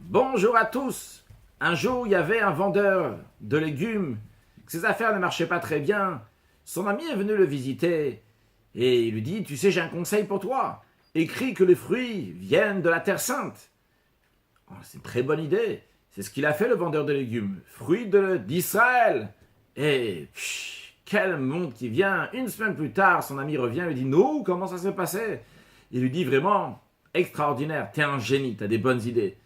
Bonjour à tous. Un jour, il y avait un vendeur de légumes. Ses affaires ne marchaient pas très bien. Son ami est venu le visiter et il lui dit, tu sais, j'ai un conseil pour toi. Écris que les fruits viennent de la Terre Sainte. Oh, c'est une très bonne idée. C'est ce qu'il a fait, le vendeur de légumes. Fruits d'Israël. Et quel monde qui vient. Une semaine plus tard, son ami revient et lui dit, non, comment ça s'est passé? Il lui dit, vraiment, extraordinaire. T'es un génie, t'as des bonnes idées.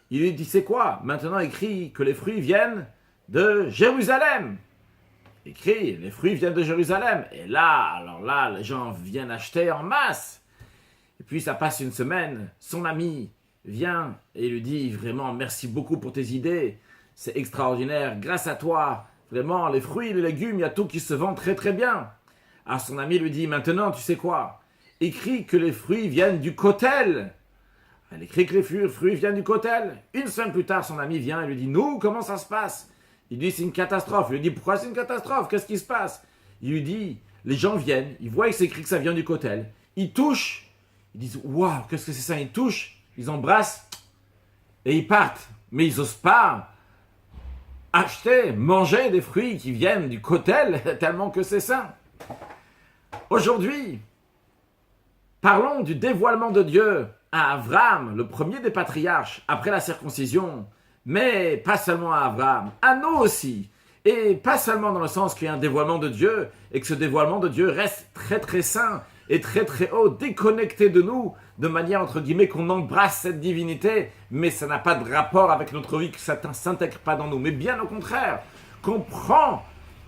Il lui dit, c'est quoi? Maintenant, écrit que les fruits viennent de Jérusalem. Écrit, les fruits viennent de Jérusalem. Et là, alors là, les gens viennent acheter en masse. Et puis, ça passe une semaine. Son ami vient et lui dit, vraiment, merci beaucoup pour tes idées. C'est extraordinaire. Grâce à toi, vraiment, les fruits, les légumes, il y a tout qui se vend très, très bien. Alors, son ami lui dit, maintenant, tu sais quoi? Écrit que les fruits viennent du Kotel. Elle écrit que les fruits viennent du Kotel. Une semaine plus tard, son ami vient et lui dit, nous, comment ça se passe? Il lui dit, c'est une catastrophe. Il lui dit, pourquoi c'est une catastrophe? Qu'est-ce qui se passe? Il lui dit, les gens viennent, ils voient que c'est écrit que ça vient du Kotel. Ils touchent. Ils disent, waouh, qu'est-ce que c'est ça? Ils touchent, ils embrassent et ils partent. Mais ils n'osent pas acheter, manger des fruits qui viennent du Kotel tellement que c'est sain. Aujourd'hui, parlons du dévoilement de Dieu à Abraham, le premier des patriarches, après la circoncision, mais pas seulement à Abraham, à nous aussi. Et pas seulement dans le sens qu'il y a un dévoilement de Dieu, et que ce dévoilement de Dieu reste très très saint et très très haut, déconnecté de nous, de manière entre guillemets qu'on embrasse cette divinité, mais ça n'a pas de rapport avec notre vie, que ça ne s'intègre pas dans nous, mais bien au contraire, qu'on prend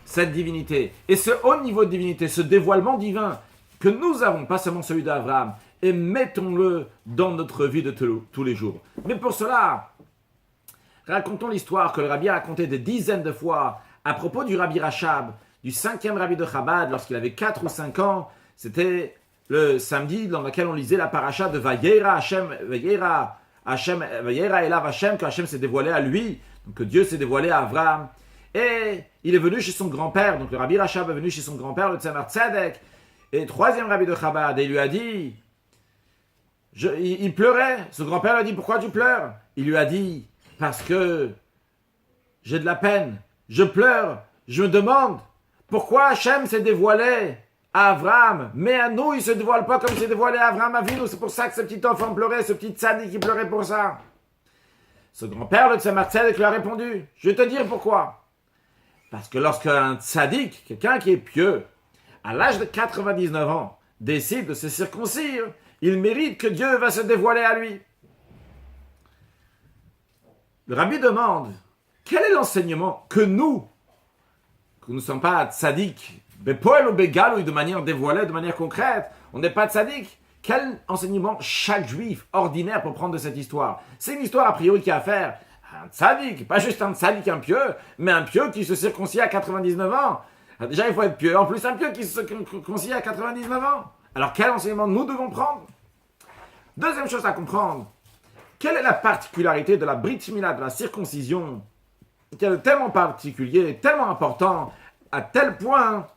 cette divinité, et ce haut niveau de divinité, ce dévoilement divin que nous avons, pas seulement celui d'Abraham, et mettons-le dans notre vie de tous les jours. Mais pour cela, racontons l'histoire que le rabbi a racontée des dizaines de fois à propos du rabbi Rachab, du 5e rabbi de Chabad, lorsqu'il avait 4 ou 5 ans. C'était le samedi dans lequel on lisait la paracha de Vayera Hashem, Vayera Elav Hashem, que Hashem s'est dévoilé à lui, donc que Dieu s'est dévoilé à Abraham. Et il est venu chez son grand-père, donc le rabbi Rachab est venu chez son grand-père, le Tzemar Tzedek, et le 3e rabbi de Chabad, et il lui a dit, il pleurait. Son grand-père lui a dit, pourquoi tu pleures? Il lui a dit, parce que j'ai de la peine, je pleure, je me demande pourquoi Hachem s'est dévoilé à Abraham, mais à nous il ne se dévoile pas comme il s'est dévoilé à Abraham Avinu. C'est pour ça que ce petit enfant pleurait, ce petit tzaddik qui pleurait pour ça. Ce grand-père, le Tzemar Tzedek, lui a répondu, je vais te dire pourquoi. Parce que lorsqu'un tzaddik, quelqu'un qui est pieux, à l'âge de 99 ans, décide de se circoncire, il mérite que Dieu va se dévoiler à lui. Le rabbi demande, quel est l'enseignement que nous ne sommes pas tzaddik, bepoel ou begal, ou de manière dévoilée, de manière concrète, on n'est pas tzaddik. Quel enseignement chaque juif ordinaire peut prendre de cette histoire? C'est une histoire a priori qui a à faire un tzaddik, pas juste un tzaddik, un pieux, mais un pieux qui se circoncie à 99 ans. Déjà, il faut être pieux. En plus, un pieux qui se circoncie à 99 ans. Alors, quel enseignement nous devons prendre? Deuxième chose à comprendre, quelle est la particularité de la Brit Mila, de la circoncision, qui est tellement particulier, tellement important, à tel point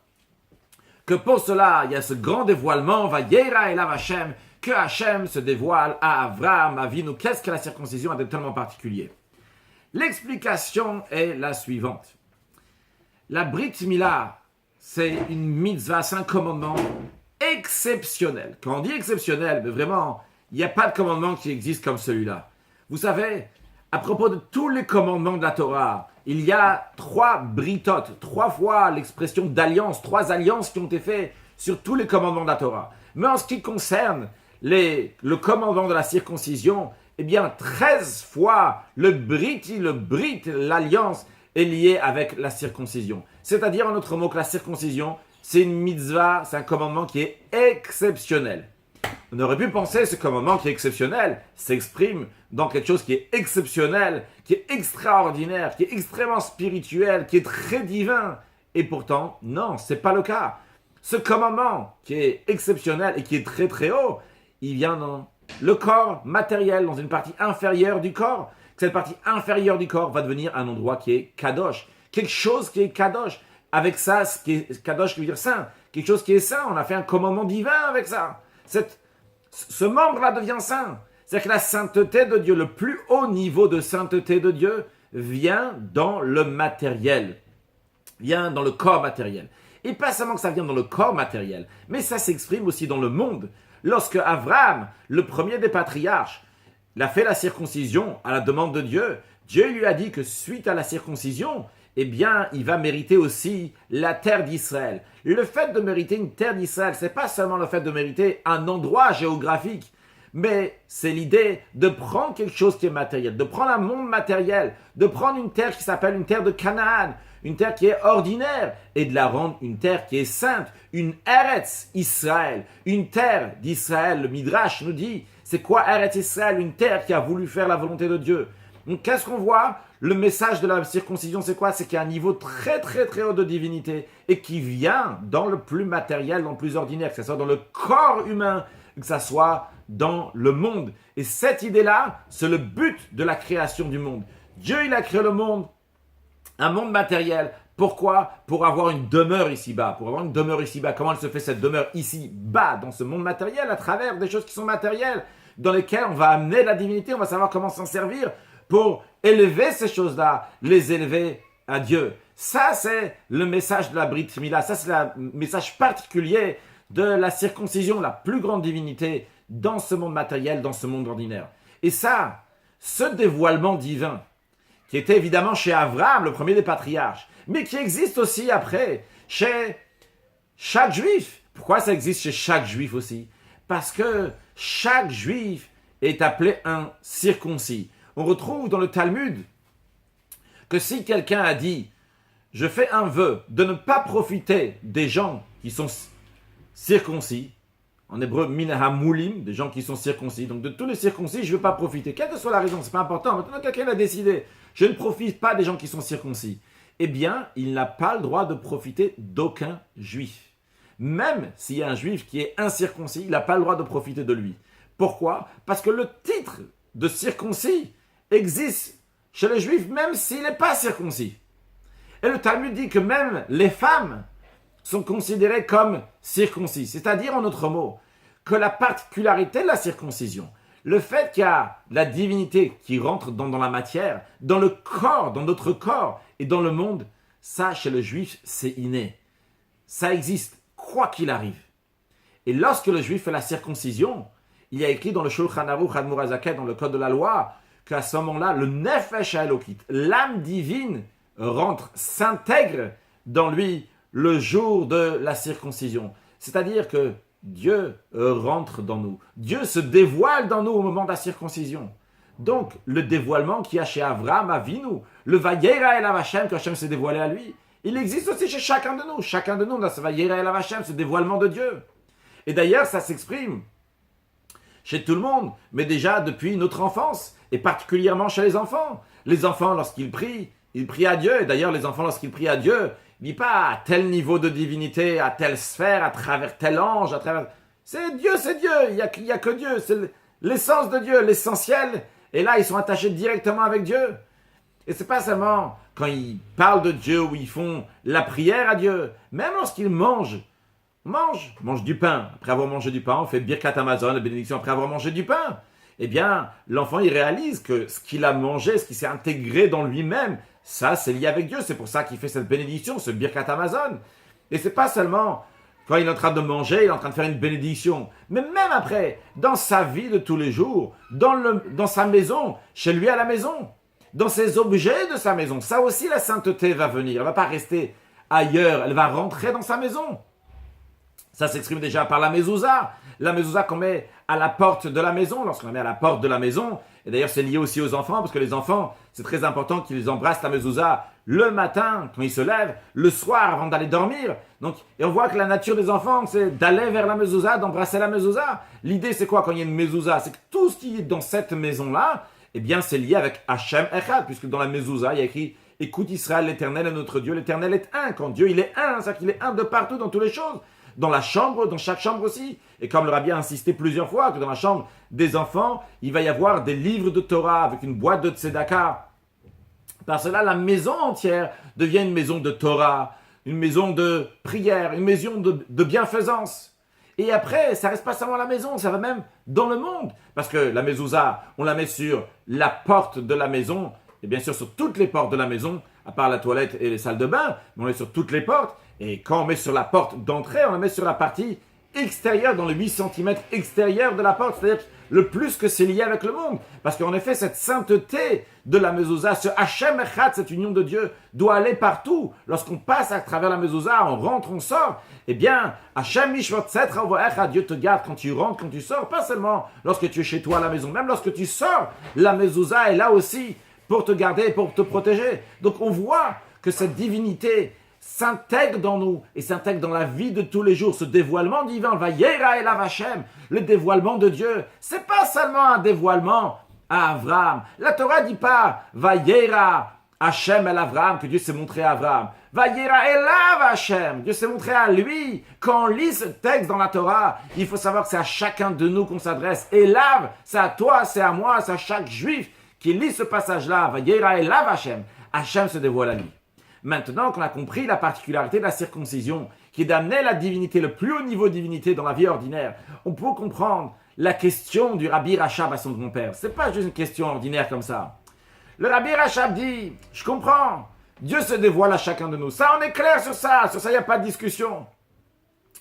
que pour cela, il y a ce grand dévoilement, Vayera Elav Hashem, que Hashem se dévoile à Abraham Avinu. Qu'est-ce que la circoncision a de tellement particulier? L'explication est la suivante. La Brit Mila, c'est une mitzvah, c'est un commandement exceptionnel. Quand on dit exceptionnel, mais vraiment, il n'y a pas de commandement qui existe comme celui-là. Vous savez, à propos de tous les commandements de la Torah, il y a 3 britotes, 3 fois l'expression d'alliance, 3 alliances qui ont été faites sur tous les commandements de la Torah. Mais en ce qui concerne le commandement de la circoncision, eh bien 13 fois le brit, l'alliance, est liée avec la circoncision. C'est-à-dire en autre mot que la circoncision, c'est une mitzvah, c'est un commandement qui est exceptionnel. On aurait pu penser que ce commandement qui est exceptionnel s'exprime dans quelque chose qui est exceptionnel, qui est extraordinaire, qui est extrêmement spirituel, qui est très divin. Et pourtant, non, ce n'est pas le cas. Ce commandement qui est exceptionnel et qui est très très haut, il vient dans le corps matériel, dans une partie inférieure du corps. Cette partie inférieure du corps va devenir un endroit qui est kadosh. Quelque chose qui est kadosh. Avec ça, ce qui est kadosh qui veut dire saint. Quelque chose qui est saint. On a fait un commandement divin avec ça. Ce membre-là devient saint. C'est que la sainteté de Dieu, le plus haut niveau de sainteté de Dieu, vient dans le matériel, vient dans le corps matériel. Et pas seulement que ça vient dans le corps matériel, mais ça s'exprime aussi dans le monde. Lorsque Abraham, le premier des patriarches, il a fait la circoncision à la demande de Dieu, Dieu lui a dit que suite à la circoncision, eh bien, il va mériter aussi la terre d'Israël. Le fait de mériter une terre d'Israël, c'est pas seulement le fait de mériter un endroit géographique, mais c'est l'idée de prendre quelque chose qui est matériel, de prendre un monde matériel, de prendre une terre qui s'appelle une terre de Canaan, une terre qui est ordinaire, et de la rendre une terre qui est sainte, une Eretz Israël, une terre d'Israël. Le Midrash nous dit, c'est quoi Eretz Israël? Une terre qui a voulu faire la volonté de Dieu. Donc qu'est-ce qu'on voit? Le message de la circoncision, c'est quoi? C'est qu'il y a un niveau très très très haut de divinité, et qui vient dans le plus matériel, dans le plus ordinaire, que ce soit dans le corps humain, que ce soit dans le monde. Et cette idée-là, c'est le but de la création du monde. Dieu, il a créé le monde, un monde matériel. Pourquoi? Pour avoir une demeure ici-bas. Pour avoir une demeure ici-bas. Comment elle se fait cette demeure ici-bas, dans ce monde matériel, à travers des choses qui sont matérielles, dans lesquelles on va amener la divinité, on va savoir comment s'en servir pour élever ces choses-là, les élever à Dieu. Ça, c'est le message de la Brit Mila. Ça, c'est le message particulier de la circoncision, la plus grande divinité dans ce monde matériel, dans ce monde ordinaire. Et ça, ce dévoilement divin, qui était évidemment chez Abraham, le premier des patriarches, mais qui existe aussi après chez chaque juif. Pourquoi ça existe chez chaque juif aussi? Parce que chaque juif est appelé un circoncis. On retrouve dans le Talmud que si quelqu'un a dit « Je fais un vœu de ne pas profiter des gens qui sont circoncis », en hébreu, min hamoulim, des gens qui sont circoncis. Donc de tous les circoncis, je ne veux pas profiter. Quelle que soit la raison, ce n'est pas important. Maintenant, quelqu'un a décidé, je ne profite pas des gens qui sont circoncis. Eh bien, il n'a pas le droit de profiter d'aucun juif. Même s'il y a un juif qui est incirconcis, il n'a pas le droit de profiter de lui. Pourquoi? Parce que le titre de circoncis existe chez les juifs, même s'il n'est pas circoncis. Et le Talmud dit que même les femmes sont considérés comme circoncis. C'est-à-dire, en d'autres mots, que la particularité de la circoncision, le fait qu'il y a la divinité qui rentre dans la matière, dans le corps, dans notre corps et dans le monde, ça, chez le juif, c'est inné. Ça existe, quoi qu'il arrive. Et lorsque le juif fait la circoncision, il y a écrit dans le Shulchan Aruch Admor HaZaken, dans le code de la loi, qu'à ce moment-là, le Nefesh HaElokit, l'âme divine, rentre, s'intègre dans lui, le jour de la circoncision. C'est-à-dire que Dieu rentre dans nous. Dieu se dévoile dans nous au moment de la circoncision. Donc, le dévoilement qu'il y a chez Abraham, Avinu, le Vayera Elav Hashem, que Hashem s'est dévoilé à lui, il existe aussi chez chacun de nous. Chacun de nous dans ce Vayera Elav Hashem, ce dévoilement de Dieu. Et d'ailleurs, ça s'exprime chez tout le monde, mais déjà depuis notre enfance, et particulièrement chez les enfants. Les enfants, lorsqu'ils prient à Dieu. Et d'ailleurs, les enfants, lorsqu'ils prient à Dieu, il ne dit pas à tel niveau de divinité, à telle sphère, à travers tel ange, à travers... C'est Dieu, il n'y a que Dieu, c'est l'essence de Dieu, l'essentiel. Et là, ils sont attachés directement avec Dieu. Et ce n'est pas seulement quand ils parlent de Dieu ou ils font la prière à Dieu, même lorsqu'ils mangent du pain. Après avoir mangé du pain, on fait Birkat Hamazon, la bénédiction après avoir mangé du pain. Eh bien, l'enfant, il réalise que ce qu'il a mangé, ce qui s'est intégré dans lui-même, ça, c'est lié avec Dieu. C'est pour ça qu'il fait cette bénédiction, ce Birkat Hamazon. Et c'est pas seulement quand il est en train de manger, il est en train de faire une bénédiction. Mais même après, dans sa vie de tous les jours, dans sa maison, chez lui à la maison, dans ses objets de sa maison, ça aussi, la sainteté va venir. Elle ne va pas rester ailleurs, elle va rentrer dans sa maison. Ça s'exprime déjà par la mezouza. La mezouza qu'on met à la porte de la maison, lorsqu'on la met à la porte de la maison. Et d'ailleurs, c'est lié aussi aux enfants, parce que les enfants, c'est très important qu'ils embrassent la mezouza le matin, quand ils se lèvent, le soir, avant d'aller dormir. Donc, et on voit que la nature des enfants, c'est d'aller vers la mezouza, d'embrasser la mezouza. L'idée, c'est quoi quand il y a une mezouza? C'est que tout ce qui est dans cette maison-là, eh bien, c'est lié avec Hachem Echad, puisque dans la mezouza, il y a écrit « Écoute Israël, l'Éternel est notre Dieu, l'Éternel est un ». Quand Dieu, il est un, c'est-à-dire qu'il est un de partout, dans toutes les choses. Dans la chambre, dans chaque chambre aussi. Et comme le rabbi a insisté plusieurs fois, que dans la chambre des enfants, il va y avoir des livres de Torah avec une boîte de tzedaka. Par cela, la maison entière devient une maison de Torah, une maison de prière, une maison de bienfaisance. Et après, ça reste pas seulement à la maison, ça va même dans le monde. Parce que la mezouza, on la met sur la porte de la maison, et bien sûr sur toutes les portes de la maison, à part la toilette et les salles de bain, mais on met sur toutes les portes. Et quand on met sur la porte d'entrée, on la met sur la partie extérieure, dans les 8 cm extérieurs de la porte, c'est-à-dire le plus que c'est lié avec le monde. Parce qu'en effet, cette sainteté de la mezouza, ce Hachem Echad, cette union de Dieu, doit aller partout. Lorsqu'on passe à travers la mezouza, on rentre, on sort, eh bien, Hachem Mishvot Setra Uvoecha, Dieu te garde quand tu rentres, quand tu sors, pas seulement lorsque tu es chez toi à la maison, même lorsque tu sors, la mezouza est là aussi pour te garder, pour te protéger. Donc on voit que cette divinité s'intègre dans nous et s'intègre dans la vie de tous les jours. Ce dévoilement divin, Vayera Elav Hashem, le dévoilement de Dieu, c'est pas seulement un dévoilement à Abraham. La Torah dit pas Vayera Hashem El Avraham, que Dieu s'est montré à Abraham. Vayera Elav Hashem, Dieu s'est montré à lui. Quand on lit ce texte dans la Torah, il faut savoir que c'est à chacun de nous qu'on s'adresse. Elav, c'est à toi, c'est à moi, c'est à chaque juif qui lit ce passage-là. Vayera Elav Hashem, Hashem se dévoile à lui. Maintenant qu'on a compris la particularité de la circoncision, qui est d'amener la divinité, le plus haut niveau de divinité dans la vie ordinaire, on peut comprendre la question du Rabbi Rachab à son grand-père. Ce n'est pas juste une question ordinaire comme ça. Le Rabbi Rachab dit, je comprends, Dieu se dévoile à chacun de nous. Ça, on est clair sur ça il n'y a pas de discussion.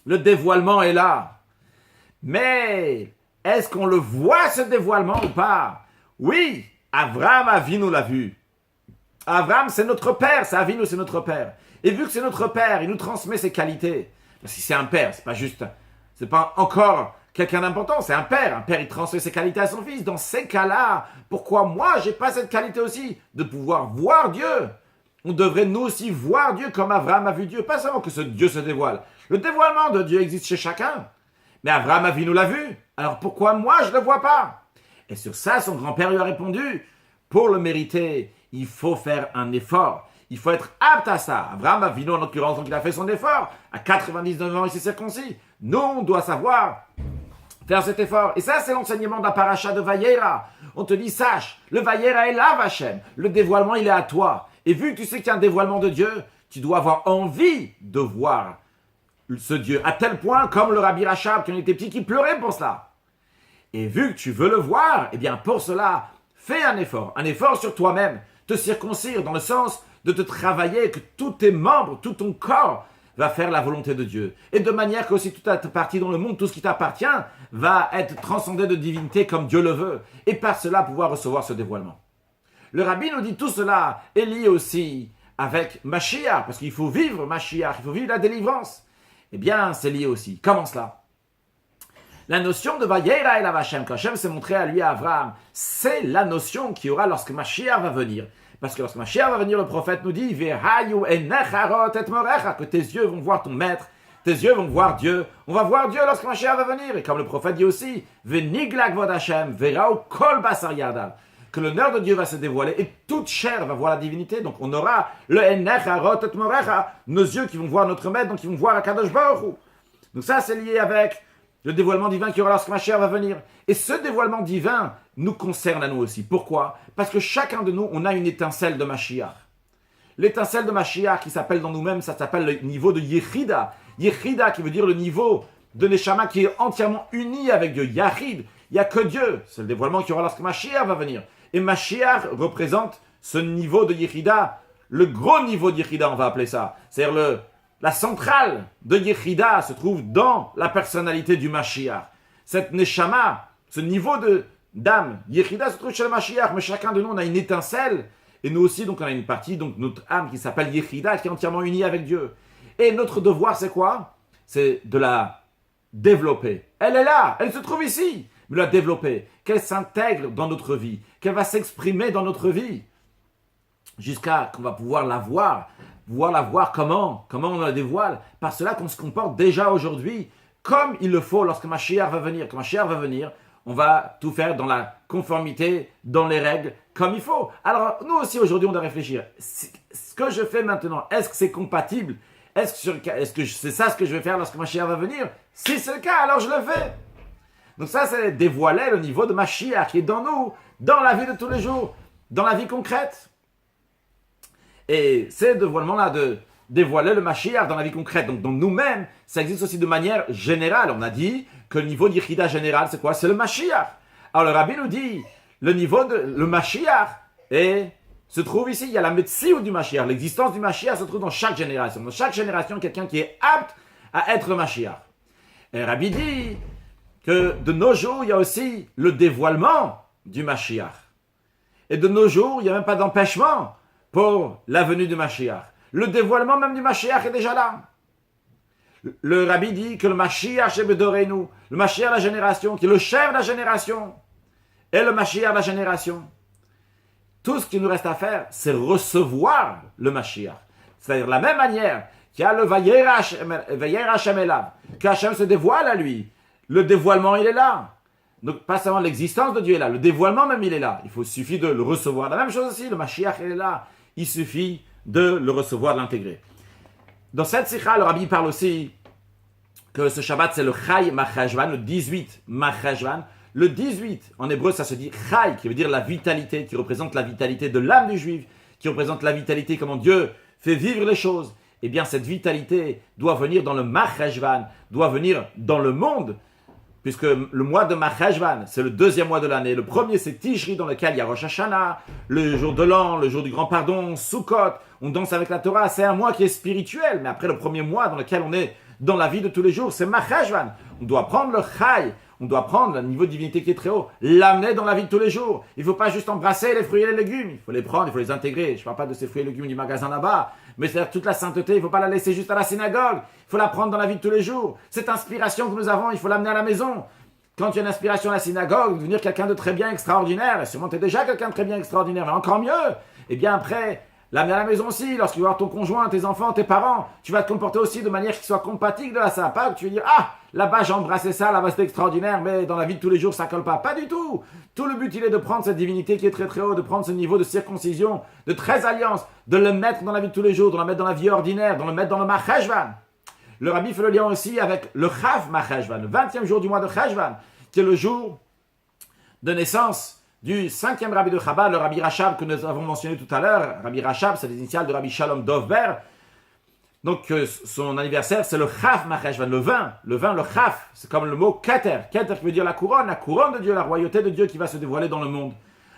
Le dévoilement est là. Mais, est-ce qu'on le voit ce dévoilement ou pas? Oui, Avraham Avinu l'a vu. Abraham, c'est notre père, c'est Avinu, c'est notre père. Et vu que c'est notre père, il nous transmet ses qualités. Si c'est un père, c'est pas encore quelqu'un d'important, c'est un père. Un père, il transmet ses qualités à son fils. Dans ces cas-là, pourquoi moi, j'ai pas cette qualité aussi de pouvoir voir Dieu? On devrait nous aussi voir Dieu comme Abraham a vu Dieu. Pas seulement que ce Dieu se dévoile. Le dévoilement de Dieu existe chez chacun. Mais Abraham Avinu l'a vu. Alors pourquoi moi, je ne le vois pas? Et sur ça, son grand-père lui a répondu, pour le mériter, il faut faire un effort. Il faut être apte à ça. Abraham Avinu, en l'occurrence, donc il a fait son effort. À 99 ans, il s'est circoncis. Nous, on doit savoir faire cet effort. Et ça, c'est l'enseignement de la paracha de Vayera. On te dit, sache, le Vayera est là, Vachem. Le dévoilement, il est à toi. Et vu que tu sais qu'il y a un dévoilement de Dieu, tu dois avoir envie de voir ce Dieu. À tel point, comme le Rabbi Rachab, qui en était petit, qui pleurait pour cela. Et vu que tu veux le voir, eh bien, pour cela, fais un effort sur toi-même. Te circoncire dans le sens de te travailler, que tous tes membres, tout ton corps va faire la volonté de Dieu. Et de manière que aussi toute ta partie dans le monde, tout ce qui t'appartient, va être transcendé de divinité comme Dieu le veut. Et par cela, pouvoir recevoir ce dévoilement. Le Rabbi nous dit tout cela est lié aussi avec Mashiach, parce qu'il faut vivre Mashiach, il faut vivre la délivrance. Eh bien, c'est lié aussi. Comment cela? La notion de Vayera Elav Hashem, quand Hashem s'est montré à lui, à Abraham, c'est la notion qu'il y aura lorsque Mashiach va venir. Parce que lorsque Mashiach va venir, le prophète nous dit que tes yeux vont voir ton maître, tes yeux vont voir Dieu. On va voir Dieu lorsque Mashiach va venir. Et comme le prophète dit aussi, que l'honneur de Dieu va se dévoiler et toute chair va voir la divinité. Donc on aura nos yeux qui vont voir notre maître, donc ils vont voir Akadosh Baruch Hu. Donc ça, c'est lié avec le dévoilement divin qui aura lorsque Mashiach va venir. Et ce dévoilement divin nous concerne à nous aussi. Pourquoi? Parce que chacun de nous, on a une étincelle de Mashiach. L'étincelle de Mashiach qui s'appelle dans nous-mêmes, ça s'appelle le niveau de Yechida. Yechida qui veut dire le niveau de Neshama qui est entièrement uni avec Dieu. Yachid, il n'y a que Dieu. C'est le dévoilement qui aura lorsque Mashiach va venir. Et Mashiach représente ce niveau de Yechida, le gros niveau de Yechida, on va appeler ça. C'est-à-dire la centrale de Yechida se trouve dans la personnalité du Mashiach. Cette Neshama, ce niveau d'âme, Yechida se trouve chez le Mashiach, mais chacun de nous, on a une étincelle, et nous aussi, donc on a une partie, donc notre âme qui s'appelle Yechida, qui est entièrement unie avec Dieu. Et notre devoir, c'est quoi? C'est de la développer. Elle est là, elle se trouve ici, mais la développer, qu'elle s'intègre dans notre vie, qu'elle va s'exprimer dans notre vie, jusqu'à qu'on va pouvoir la voir comment on la dévoile, par cela qu'on se comporte déjà aujourd'hui comme il le faut lorsque Mashiach va venir. Quand Mashiach va venir, on va tout faire dans la conformité, dans les règles, comme il faut. Alors, nous aussi aujourd'hui, on doit réfléchir. Ce que je fais maintenant, est-ce que c'est compatible? Est-ce que c'est ça ce que je vais faire lorsque Mashiach va venir? Si c'est le cas, alors je le fais. Donc ça, c'est dévoiler le niveau de Mashiach qui est dans nous, dans la vie de tous les jours, dans la vie concrète. Et ces dévoilements-là dévoiler le Mashiach dans la vie concrète. Donc, dans nous-mêmes, ça existe aussi de manière générale. On a dit que le niveau d'Yichida général, c'est quoi? C'est le Mashiach. Alors, le Rabbi nous dit, le niveau de le Mashiach se trouve ici. Il y a la Metsiout du Mashiach. L'existence du Mashiach se trouve dans chaque génération. Dans chaque génération, quelqu'un qui est apte à être le Mashiach. Et le Rabbi dit que de nos jours, il y a aussi le dévoilement du Mashiach. Et de nos jours, il n'y a même pas d'empêchement pour la venue du Mashiach. Le dévoilement même du Mashiach est déjà là. Le Rabbi dit que le Mashiach Shebedorenu, le Mashiach de la génération, qui est le chef de la génération, et le Mashiach de la génération. Tout ce qu'il nous reste à faire, c'est recevoir le Mashiach. C'est-à-dire de la même manière qu'il y a le Vayera Hashem Elav, que Hashem se dévoile à lui. Le dévoilement, il est là. Donc, pas seulement l'existence de Dieu est là, le dévoilement même, il est là. Il suffit de le recevoir. La même chose aussi, le Mashiach, il est là. Il suffit de le recevoir, de l'intégrer. Dans cette sikha, le Rabbi parle aussi que ce Shabbat, c'est le Chai Machashvan, le 18 Machashvan. Le 18, en hébreu, ça se dit Chai, qui veut dire la vitalité, qui représente la vitalité de l'âme du Juif, qui représente la vitalité, comment Dieu fait vivre les choses. Eh bien, cette vitalité doit venir dans le Machashvan, doit venir dans le monde, puisque le mois de Machashvan, c'est le deuxième mois de l'année. Le premier, c'est Tishri, dans lequel il y a Rosh Hashanah, le jour de l'an, le jour du grand pardon, Sukkot, on danse avec la Torah. C'est un mois qui est spirituel, mais après le premier mois dans lequel on est dans la vie de tous les jours, c'est Machashvan. On doit prendre le Chai, on doit prendre le niveau de divinité qui est très haut, l'amener dans la vie de tous les jours. Il ne faut pas juste embrasser les fruits et les légumes, il faut les prendre, il faut les intégrer. Je ne parle pas de ces fruits et légumes du magasin là-bas, mais c'est toute la sainteté, il ne faut pas la laisser juste à la synagogue, il faut la prendre dans la vie de tous les jours. Cette inspiration que nous avons, il faut l'amener à la maison. Quand il y a une inspiration à la synagogue, devenir quelqu'un de très bien extraordinaire, et sûrement tu es déjà quelqu'un de très bien extraordinaire, mais encore mieux, et bien après, l'amener à la maison aussi, lorsqu'il va voir ton conjoint, tes enfants, tes parents, tu vas te comporter aussi de manière qui soit compatible à ça. Pas que tu vas dire, ah, là-bas j'ai embrassé ça, là-bas c'était extraordinaire, mais dans la vie de tous les jours ça colle pas. Pas du tout. Tout le but il est de prendre cette divinité qui est très très haut, de prendre ce niveau de circoncision, de 13 alliances, de le mettre dans la vie de tous les jours, de le mettre dans la vie ordinaire, de le mettre dans le Machashvan. Le Rabbi fait le lien aussi avec le Chav Machashvan, le 20e jour du mois de Chashvan, qui est le jour de naissance du 5e Rabbi de Chabad, le Rabbi Rachab que nous avons mentionné tout à l'heure. Rabbi Rachab, c'est les initiales de Rabbi Shalom Dovber. Donc son anniversaire, c'est le Chaf Machashvan, le vin, le Chaf, c'est comme le mot Keter. Keter qui veut dire la couronne de Dieu, la royauté de Dieu qui va se dévoiler dans le monde.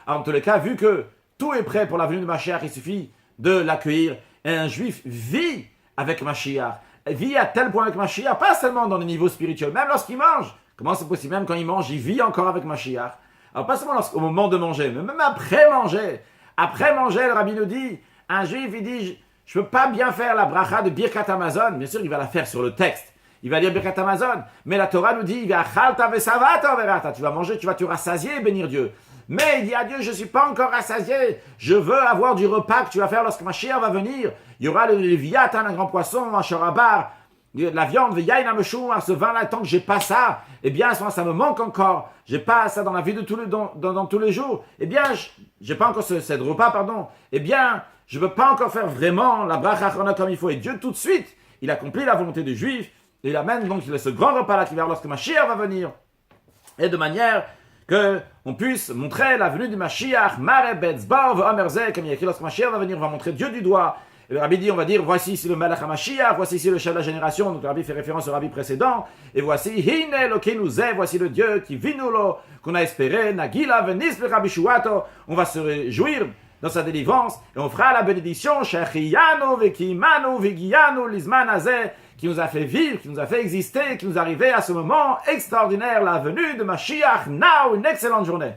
Alors, en tous les cas, vu que tout est prêt pour la venue de Mashiach, il suffit de l'accueillir. Et un juif vit avec Mashiach, vit à tel point avec Mashiach, pas seulement dans le niveau spirituel, même lorsqu'il mange. Comment c'est possible? Même quand il mange, il vit encore avec Mashiach. Alors pas seulement au moment de manger, mais même après manger. Après manger, le Rabbi nous dit, un juif, il dit, je ne peux pas bien faire la bracha de Birkat Hamazon. Bien sûr, il va la faire sur le texte. Il va dire Birkat Hamazon. Mais la Torah nous dit, tu vas manger, tu vas te rassasier et bénir Dieu. Mais il dit à Dieu, je ne suis pas encore rassasié. Je veux avoir du repas que tu vas faire lorsque Mashiach va venir. Il y aura le Léviathan, un grand poisson, un shorabar, de la viande, ce vin-là, tant que j'ai pas ça, eh bien, à ce moment, ça me manque encore. J'ai pas ça dans la vie de dans tous les jours. Eh bien, j'ai pas encore cette repas, pardon. Eh bien, je veux pas encore faire vraiment la bracha achrona comme il faut. Et Dieu, tout de suite, il accomplit la volonté des Juifs. Et il amène donc ce grand repas-là qui va lorsque Mashiach va venir. Et de manière que on puisse montrer la venue du Mashiach, Marebetz, Bar, Omerze, comme il y a écrit lorsque Mashiach va venir, on va montrer Dieu du doigt. Et le Rabbi dit, on va dire, voici ici le Melech HaMashiach, voici ici le chef de la génération. Donc le Rabbi fait référence au Rabbi précédent. Et voici, Hine Elokeinu Zeh, voici le Dieu qui vit nous là, qu'on a espéré, Nagila Venis le Rabbi Shuato. On va se réjouir dans sa délivrance et on fera la bénédiction, Shechiyanu Vekimanu Vigiyanu Lizman Azeh, qui nous a fait vivre, qui nous a fait exister, qui nous est arrivé à ce moment extraordinaire, la venue de Mashiach. Now, une excellente journée.